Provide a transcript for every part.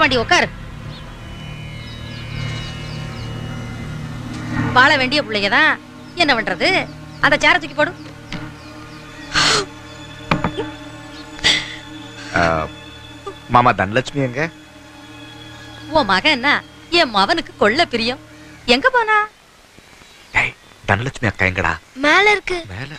வாண்டி உட்காரு. வாழ வேண்டிய பிள்ளைங்கதான், என்ன பண்றது? அந்த சேர தூக்கி போடு. மாமா தனலட்சுமி எங்க? உன் மகன் என்ன என் மவனுக்கு கொள்ள பிரியம். எங்க போனா? தனலட்சுமி அக்கா எங்கடா? மேல இருக்கு. மேல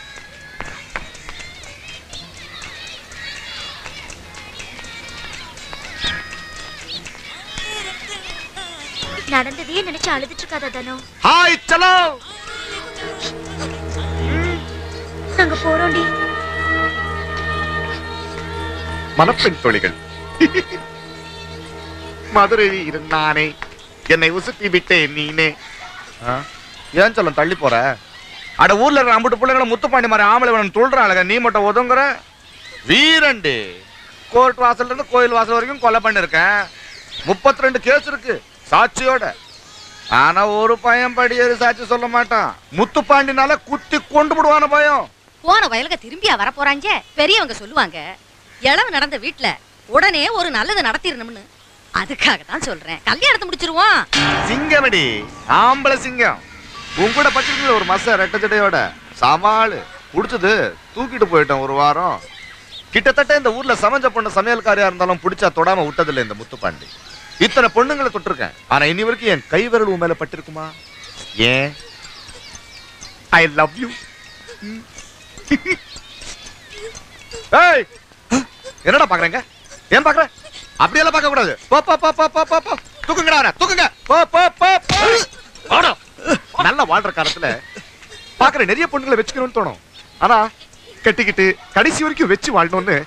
நடந்ததையே நினைச்சு அழுதுட்டு இருக்காத தனோ. ஹாய் சலோ. நாங்க போறோம்டி. மனப்பெண் தோழிகள். மதுரையில் இருந்தானே என்னை உசுத்தி விட்டேன் நீனே. ஏன் சொல்ல தள்ளி போற? அட ஊர்ல இருக்கிற அம்புட்டு பிள்ளைங்களை முத்துப்பாண்டி மாதிரி ஆம்பளை வேணும் துள்றாளுங்க, நீ மட்டும் ஒதுங்குற. வீரண்டு கோர்ட் வாசல்ல இருந்து கோயில் வாசல் வரைக்கும் கொலை பண்ணிருக்கேன். 32 கேஸ் இருக்கு சாட்சியோட. ஆனா ஒரு பையன் படியேறி சாட்சி சொல்ல மாட்டான். முத்துப்பாண்டினால குத்தி கொண்டு விடுவான பயம். போன வயலுக்கு திரும்பியா வர போறாங்க? பெரியவங்க சொல்லுவாங்க, இளவு நடந்த வீட்டுல உடனே ஒரு நல்லது நடத்திடணும்னு. அதுக்காக தான் சொல்றேன், கல்யாணத்தை முடிச்சிருவோம். சிங்கமடி ஆம்பளை சிங்கம். உன் கூட பச்சிருக்கல ஒரு மச ரெட்ட ஜடையோட சமாளு புடிச்சது தூக்கிட்டு போயிட்டோம் ஒரு வாரம். கிட்டத்தட்ட இந்த ஊர்ல சமைஞ்ச பொண்ணு சமையல்காரியா இருந்தாலும் பிடிச்சா தொடாம விட்டதில்லை இந்த முத்துப்பாண்டி. இத்தனை பொண்ணுங்களை தொட்டிருக்கேன், ஆனா இனி வரைக்கும் என் கை விரல் உன் மேல பட்டிருக்குமா? ஏன்? I love you. என்னடா பாக்குறேங்க? ஏன் பாக்குற? அப்படியெல்லாம் பார்க்க கூடாது. போ போ போ போ போ போ தூக்குங்கடா, தூக்குங்க. போ போ போ போ. நல்ல வாழ்ற காலத்துல பாக்குற நிறைய பொண்ணுங்களை வச்சுக்கணும்னு தோணும். ஆனா கட்டிக்கிட்டு கடைசி வரைக்கும் வச்சு வாழணும்னு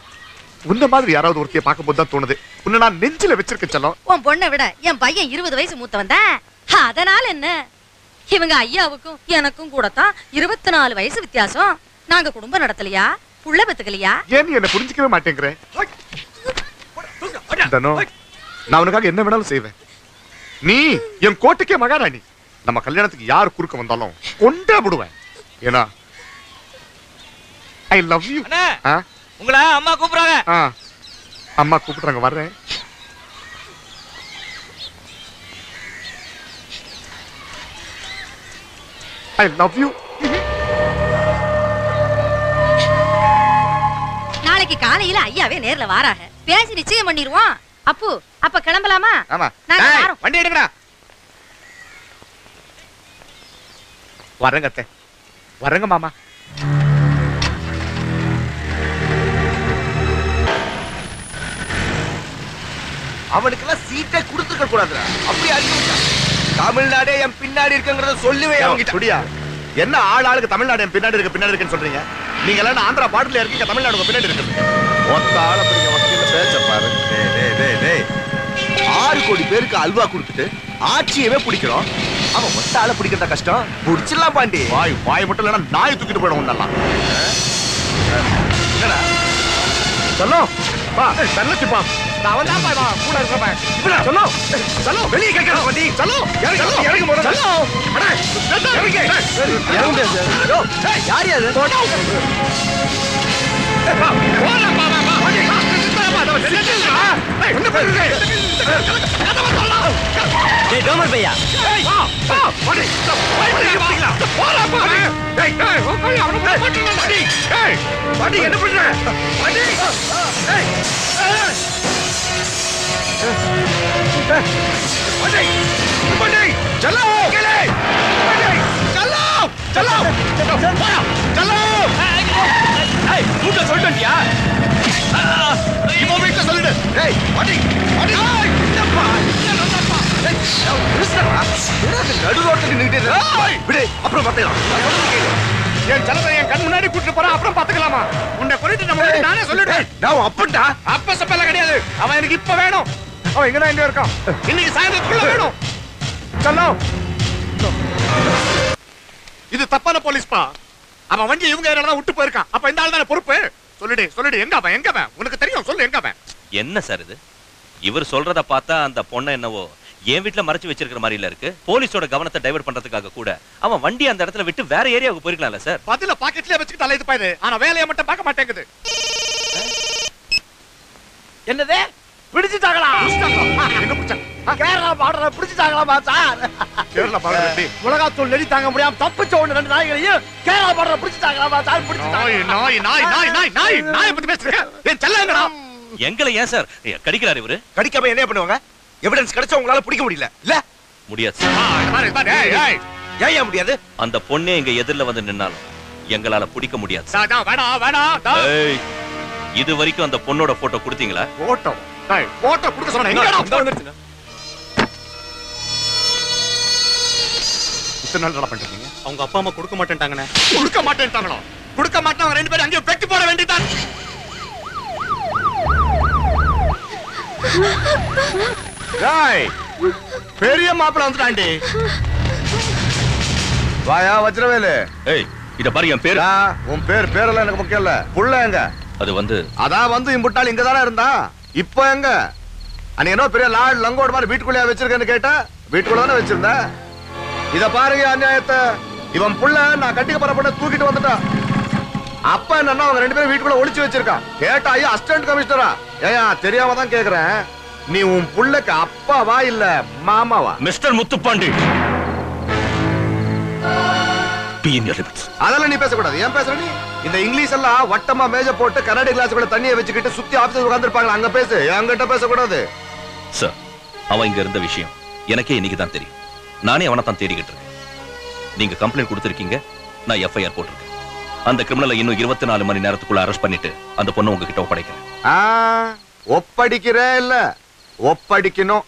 உன்ன மாதிரி யாராவது ஒருத்தைய பார்க்கும்போது தான் தோணுது. உன்னை நான் நெஞ்சில வச்சிருக்கேன் செல்லம். உன் பொண்ணை விட என் பையன் 20 வயசு மூத்தவன் தான். அதனால என்ன, இவங்க ஐயாவுக்கும் எனக்கும் கூட தான் 24 வயசு வித்தியாசம். நாங்க குடும்பம் நடத்தலையா, புள்ள பெத்துக்கலையா? ஏன் என்ன புரிஞ்சுக்கவே மாட்டேங்கிற? தனோ, நான் உனக்காக என்ன வேணாலும் செய்வேன். நீ என் கோட்டைக்கே மகாராணி. நம்ம கல்யாணத்துக்கு யார் குறுக்க வந்தாலும் கொண்டே விடுவேன். ஏன்னா ஐ லவ் யூ. உங்களை அம்மா கூப்பிடுறாங்க. அம்மா கூப்பிடுறாங்க, வர்றேன். I love you. நாளைக்கு காலையில ஐயாவே நேர்ல வாராக, பேசி நிச்சயம் பண்ணிடுவோம். அப்பு, அப்ப கிளம்பலாமா? ஆமா, நாங்க வண்டி எடுங்கடா. வரங்க அத்தை, வரங்க மாமா. அவனுக்கெல்லாம் சீட்டை கொடுத்துக்க கூடாதுடா. அப்படி அடிக்க தமிழ்நாடே என் பின்னாடி இருக்குங்கிறத சொல்லுவே அவங்கிட்ட. குடியா என்ன ஆள் ஆளுக்கு தமிழ்நாடு என் பின்னாடி இருக்குன்னு சொல்றீங்க? நீங்க எல்லாம் ஆந்திரா பாட்டுல இருக்கீங்க, தமிழ்நாடு பின்னாடி இருக்குது. ஒத்த ஆளை பிடிக்க வக்கீல பேச பாரு. 6 கோடி பேருக்கு அல்வா கொடுத்துட்டு ஆட்சியவே பிடிக்கிறோம். அவன் ஒத்த ஆளை பிடிக்கிறதா கஷ்டம். பிடிச்சிடலாம் பாண்டி. வாய் மட்டும் இல்லைன்னா நாய் தூக்கிட்டு போயிடும். நல்லா என்னடா சொல்லும் பா, தனலட்சுமிப்பா. அவன் தான் பா கூட இருக்கப்பேன். சொல்லும் சொல்லும் வெளியே கேட்கணும் பாண்டி. சொல்லும் இறங்க போற. சொல்லும் இறங்க யார் யாரு? டோமர் பையா என்ன பண்ற? சொல்லிட்டியா? சொல்லிடு. அப்புறம் பாத்துக்கலாம். என் செலவை என் கண் முன்னாடி கூட்டிட்டு போறான், அப்புறம் பாத்துக்கலாமா? உன்னை குறித்து நம்ம நானே சொல்லிட்டேன். நான் அப்பன்டா, அப்ப சப்பெல்லாம் கிடையாது. அவன் எனக்கு இப்ப வேணும். அவன் எங்கதான் எங்க இருக்கான்? இன்னைக்கு சாயந்தரத்துக்குள்ள வேணும். சொல்லும் இது தப்பான போலீஸ்பா. அவன் வண்டி இவங்க தான் விட்டு போயிருக்கான். அப்ப இந்த ஆள் தானே பொறுப்பு. சொல்லிடு சொல்லிடு, எங்க அவன்? எங்க அவன்? உனக்கு தெரியும், சொல்லு எங்க அவன்? என்ன சார் இது? இவர் சொல்றத பார்த்தா அந்த பொண்ணை என்னவோ என் வீட்டுல மறைச்சு வச்சிருக்கிற மாதிரி இல்ல இருக்கு. போலீஸோட கவனத்தை டைவர்ட் பண்றதுக்காக கூட அவன் வண்டி அந்த இடத்துல விட்டு வேற ஏரியாவுக்கு போயிருக்கலாம்ல சார்? பதில பாக்கெட்லயே வச்சுக்கிட்டு அலையுது பாயுது, ஆனா வேலையை மட்டும் பார்க்க மாட்டேங்குது. என்னது? பிடிச்சிட்டாங்களா? எங்க பிடிச்சாங்க? கேரளா பார்டரை பிடிச்சிட்டாங்களாமா சார்? கேரளா பாக்குறேன் மிளகாத்தூள் நெடி தாங்க முடியாம தப்பிச்ச ஒண்ணு 2 நாய்களையும் கேரளா பார்டரை பிடிச்சிட்டாங்களாமா சார்? பிடிச்சிட்டாங்க. நாய் பத்தி பேசுறேன். ஏன் செல்லங்கடா? எங்களை ஏன் சார் கடிக்கிறாரு இவரு? கடிக்காம என்ன பண்ணுவாங்க? எவிடன்ஸ் கிடைச்சா உங்களால பிடிக்க முடியல இல்ல? முடியாது சார். ஏன் முடியாது? அந்த பொண்ணே எங்க எதிரில வந்து நின்னாலும் எங்களால பிடிக்க முடியாது. ஏய், இது வரைக்கும் அந்த பொண்ணோட போட்டோ கொடுத்தீங்களா? போட்டோ போட்டோ கொடுக்க சொன்னா எங்கடா? இத்தனை நாள் என்ன பண்றீங்க? அவங்க அப்பா அம்மா கொடுக்க மாட்டேன்ட்டாங்கண்ணே. கொடுக்க மாட்டேன்ட்டாங்களோ? கொடுக்க மாட்டேன். 2 பேரும் அங்கேயே பெட்டி போட வேண்டியதான். பெரிய மாப்பிள்ள வந்துட்டாண்டி. வாயா வஜ்ரவேலு. ஏய், இத பாரு, என் பேரு. உன் பேரெல்லாம் எனக்கு முக்கியம் இல்ல. புள்ள எங்க? அது வந்து அதான் வந்து இம்புட்டாள் இங்க தானே இருந்தா. இப்போ எங்க? அன்னைக்கு என்ன பெரிய லார்ட் லங்கோடு மாதிரி வீட்டுக்குள்ளே வச்சிருக்கேன்னு கேட்டா வீட்டுக்குள்ள தானே வச்சிருந்த. இத பாருங்க அநியாயத்தை. இவன் புள்ள நான் கட்டிக்க போற பொண்ணை தூக்கிட்டு வந்துட்டான். அப்ப என்னன்னா அவங்க 2 பேரும் வீட்டுக்குள்ள ஒளிச்சு வச்சிருக்கான். கேட்டா ஐயா அசிஸ்டன்ட் கமிஷனரா? ஏயா தெரியாம தான் கேக்குறேன். நீ உன் புள்ளைக்கு அப்பாவா இல்ல மாமாவா? மிஸ்டர் முத்துப்பாண்டி, அதெல்லாம் நீ பேசக்கூடாது. ஏன் பேசுற நீ? இந்த இங்கிலீஷ் எல்லாம் வட்டமா மேஜ போட்டு கண்ணாடி கிளாஸ்க்குள்ள தண்ணியை வச்சுக்கிட்டு சுத்தி ஆபீஸ்ல உட்கார்ந்திருப்பாங்க. அங்க பேசு, என்கிட்ட பேசக்கூடாது. சார், அவன் இங்க இருந்த விஷயம் எனக்கே இன்னைக்கு தான் தெரியும். நானே அவனை தான் தேடிக்கிட்டு இருக்கேன். நீங்க கம்ப்ளைண்ட் கொடுத்திருக்கீங்க, நான் எஃப்ஐஆர் போட்டிருக்கேன். அந்த கிரிமினலை இன்னும் 24 மணி நேரத்துக்குள்ள அரெஸ்ட் பண்ணிட்டு அந்த பொண்ணை உங்ககிட்ட ஒப்படைக்கிறேன். ஒப்படைக்கிற இல்ல ஒப்படைக்கணும்.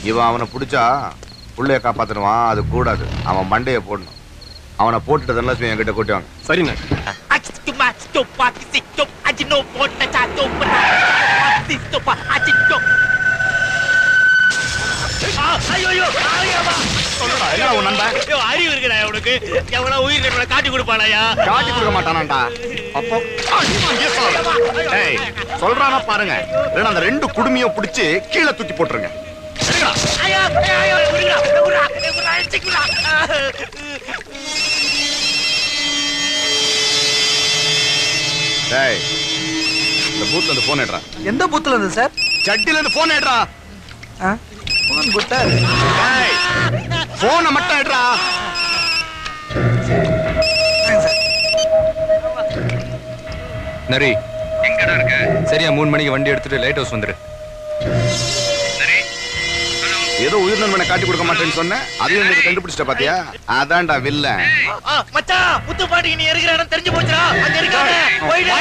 இவன் அவனை பிடிச்சா புள்ளைய காப்பாத்தணுவான். அது கூடாது. அவன் மண்டைய போடணும். அவனை போட்டுட்டு தனலட்சுமி என்கிட்ட கூட்டுவாங்க. சரிண்ணே. அறிவு இருக்குடா உனக்கு. எவ்வளவு உயிர் காட்டி கொடுப்பானாயா? காட்டி கொடுக்க மாட்டானாண்டா. அப்போ சொல்றானா பாருங்க. அந்த 2 குடுமியும் பிடிச்சு கீழே தூக்கி போட்டுருங்க. இந்த பூத்ல இருந்து போன் ஏட்றா. எந்த பூத்துல இருந்து சார்? சட்டில இருந்து போன் ஏட்றா. போன் புத்த. போனை மட்டும் ஏட்றா. நரி எங்கடா இருக்க? சரியா 3 மணிக்கு வண்டி எடுத்துட்டு லைட் ஹவுஸ் வந்துரு. ஏதோ உயிர் நண்பனை காட்டி கொடுக்க மாட்டேன்னு சொன்னேன். அதையும் நீங்க கண்டுபிடிச்சிட்ட பாத்தியா? அதான்டா வில்ல. மச்சான், முத்துப்பாண்டி நீ இருக்கிற இடம் தெரிஞ்சு போச்சுடா. அங்க இருக்கானே. போய்டா.